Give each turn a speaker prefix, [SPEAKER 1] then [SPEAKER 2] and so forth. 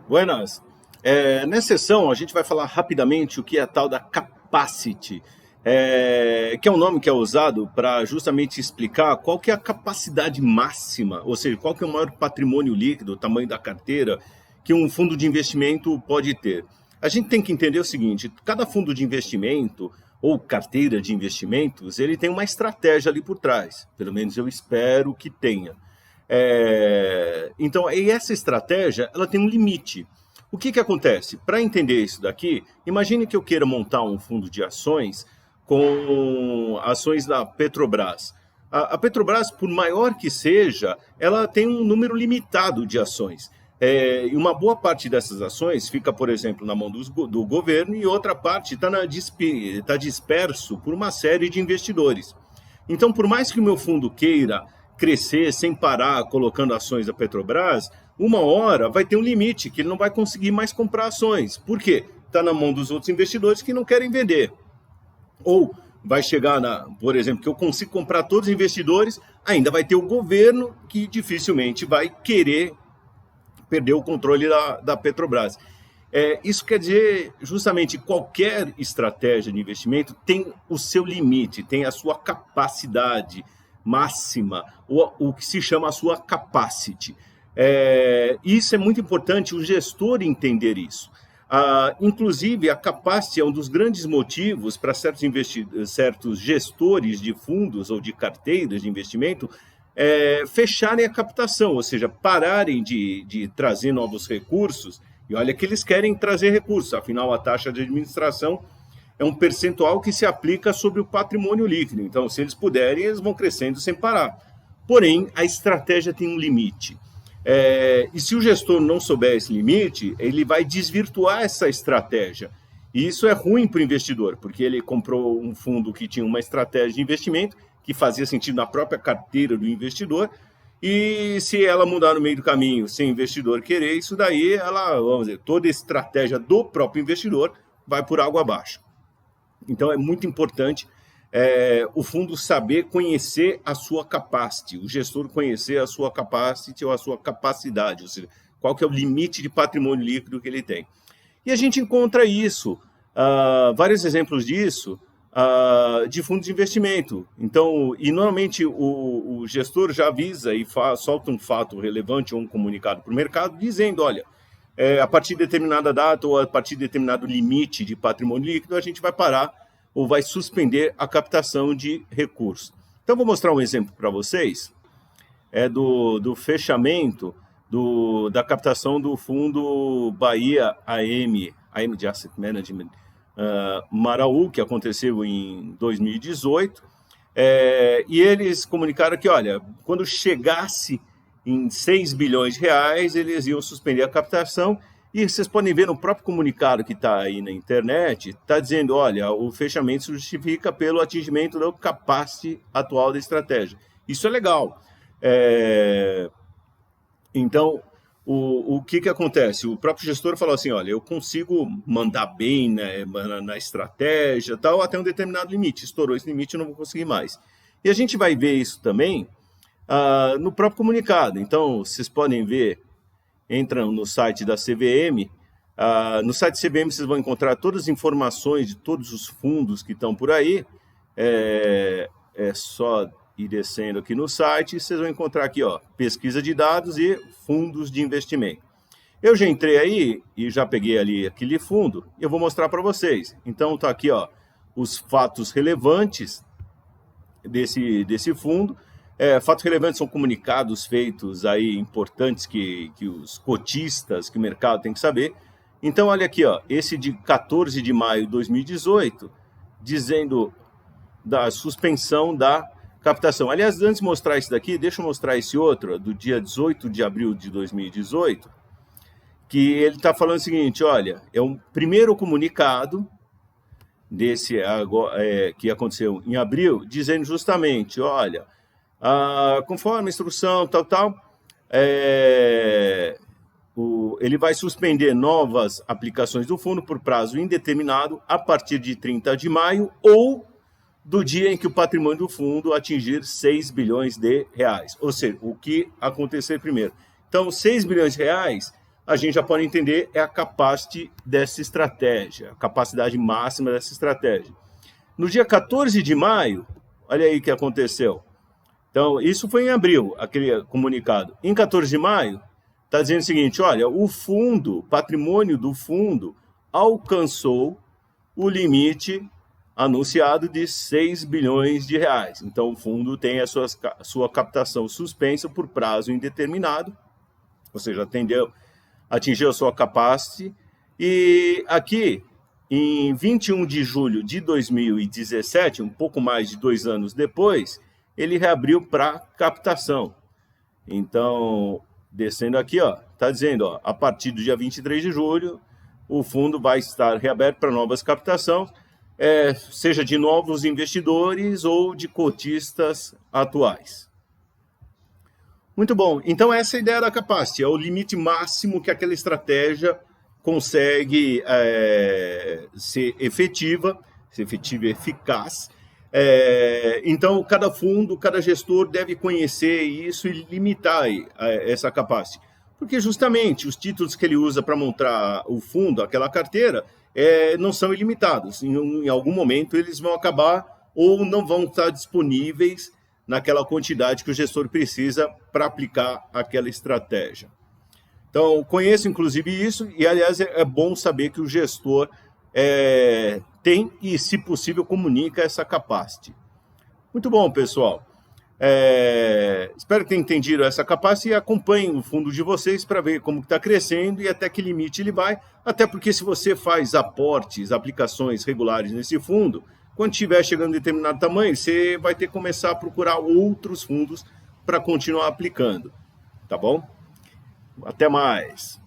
[SPEAKER 1] Buenas. Nessa sessão, a gente vai falar rapidamente o que é a tal da capacity, que é um nome que é usado para justamente explicar qual que é a capacidade máxima, ou seja, qual que é o maior patrimônio líquido, o tamanho da carteira que um fundo de investimento pode ter. A gente tem que entender o seguinte, cada fundo de investimento ou carteira de investimentos, ele tem uma estratégia ali por trás, pelo menos eu espero que tenha. Então, e essa estratégia, ela tem um limite. O que acontece? Para entender isso daqui, imagine que eu queira montar um fundo de ações com ações da Petrobras. A Petrobras, por maior que seja, ela tem um número limitado de ações. E uma boa parte dessas ações fica, por exemplo, na mão do governo e outra parte está disperso por uma série de investidores. Então, por mais que o meu fundo queira crescer sem parar colocando ações da Petrobras, uma hora vai ter um limite que ele não vai conseguir mais comprar ações. Por quê? Está na mão dos outros investidores que não querem vender. Ou vai chegar, por exemplo, que eu consigo comprar todos os investidores, ainda vai ter o governo que dificilmente vai querer perder o controle da Petrobras. Isso quer dizer, justamente, qualquer estratégia de investimento tem o seu limite, tem a sua capacidade máxima, o que se chama a sua capacity. Isso é muito importante o gestor entender isso. Inclusive, a capacity é um dos grandes motivos para certos gestores de fundos ou de carteiras de investimento fecharem a captação, ou seja, pararem de trazer novos recursos. E olha que eles querem trazer recursos, afinal a taxa de administração é um percentual que se aplica sobre o patrimônio líquido. Então, se eles puderem, eles vão crescendo sem parar. Porém, a estratégia tem um limite. E se o gestor não souber esse limite, ele vai desvirtuar essa estratégia. E isso é ruim para o investidor, porque ele comprou um fundo que tinha uma estratégia de investimento que fazia sentido na própria carteira do investidor, e se ela mudar no meio do caminho, sem o investidor querer, isso daí, vamos dizer, toda a estratégia do próprio investidor vai por água abaixo. Então, é muito importante o fundo saber conhecer a sua capacity, o gestor conhecer a sua capacity ou a sua capacidade, ou seja, qual que é o limite de patrimônio líquido que ele tem. E a gente encontra isso, vários exemplos disso, de fundos de investimento. Então, e normalmente o gestor já avisa e solta um fato relevante ou um comunicado para o mercado dizendo, olha, a partir de determinada data ou a partir de determinado limite de patrimônio líquido, a gente vai parar ou vai suspender a captação de recursos. Então, vou mostrar um exemplo para vocês, do fechamento da captação do fundo Bahia AM de Asset Management, Maraú, que aconteceu em 2018, e eles comunicaram que, olha, quando chegasse em 6 bilhões de reais, eles iam suspender a captação, e vocês podem ver no próprio comunicado que está aí na internet, está dizendo, olha, o fechamento se justifica pelo atingimento da capacity atual da estratégia. Isso é legal. Então, o que acontece? O próprio gestor falou assim, olha, eu consigo mandar bem, né, na estratégia, tal, até um determinado limite. Estourou esse limite, eu não vou conseguir mais. E a gente vai ver isso também no próprio comunicado. Então, vocês podem ver, entram no site da CVM. No site da CVM vocês vão encontrar todas as informações de todos os fundos que estão por aí. É só ir descendo aqui no site, vocês vão encontrar aqui, ó, pesquisa de dados e fundos de investimento. Eu já entrei aí e já peguei ali aquele fundo e eu vou mostrar para vocês. Então tá aqui, ó, os fatos relevantes desse fundo. Fatos relevantes são comunicados feitos aí importantes que os cotistas, que o mercado tem que saber. Então olha aqui, ó, esse de 14 de maio de 2018, dizendo da suspensão da captação. Aliás, antes de mostrar esse daqui, deixa eu mostrar esse outro, do dia 18 de abril de 2018, que ele está falando o seguinte, olha, é um primeiro comunicado desse que aconteceu em abril, dizendo justamente, olha, conforme a instrução, ele vai suspender novas aplicações do fundo por prazo indeterminado a partir de 30 de maio ou do dia em que o patrimônio do fundo atingir 6 bilhões de reais. Ou seja, o que acontecer primeiro. Então, 6 bilhões de reais, a gente já pode entender, é a capacity dessa estratégia, a capacidade máxima dessa estratégia. No dia 14 de maio, olha aí o que aconteceu. Então, isso foi em abril, aquele comunicado. Em 14 de maio, está dizendo o seguinte, olha, o fundo, patrimônio do fundo, alcançou o limite anunciado de 6 bilhões de reais. Então, o fundo tem a sua captação suspensa por prazo indeterminado, ou seja, atingiu a sua capacity. E aqui, em 21 de julho de 2017, um pouco mais de 2 anos depois, ele reabriu para captação. Então, descendo aqui, está dizendo, a partir do dia 23 de julho, o fundo vai estar reaberto para novas captações, seja de novos investidores ou de cotistas atuais. Muito bom. Então, essa é a ideia da capacity, é o limite máximo que aquela estratégia consegue ser efetiva e eficaz. Então, cada fundo, cada gestor deve conhecer isso e limitar essa capacity. Porque justamente os títulos que ele usa para montar o fundo, aquela carteira, não são ilimitados. Em algum momento eles vão acabar ou não vão estar disponíveis naquela quantidade que o gestor precisa para aplicar aquela estratégia. Então, conheço inclusive isso e, aliás, é bom saber que o gestor tem e, se possível, comunica essa capacity. Muito bom, pessoal. Espero que tenham entendido essa capacity e acompanhem o fundo de vocês para ver como está crescendo e até que limite ele vai, até porque se você faz aportes, aplicações regulares nesse fundo, quando estiver chegando a determinado tamanho, você vai ter que começar a procurar outros fundos para continuar aplicando, tá bom? Até mais!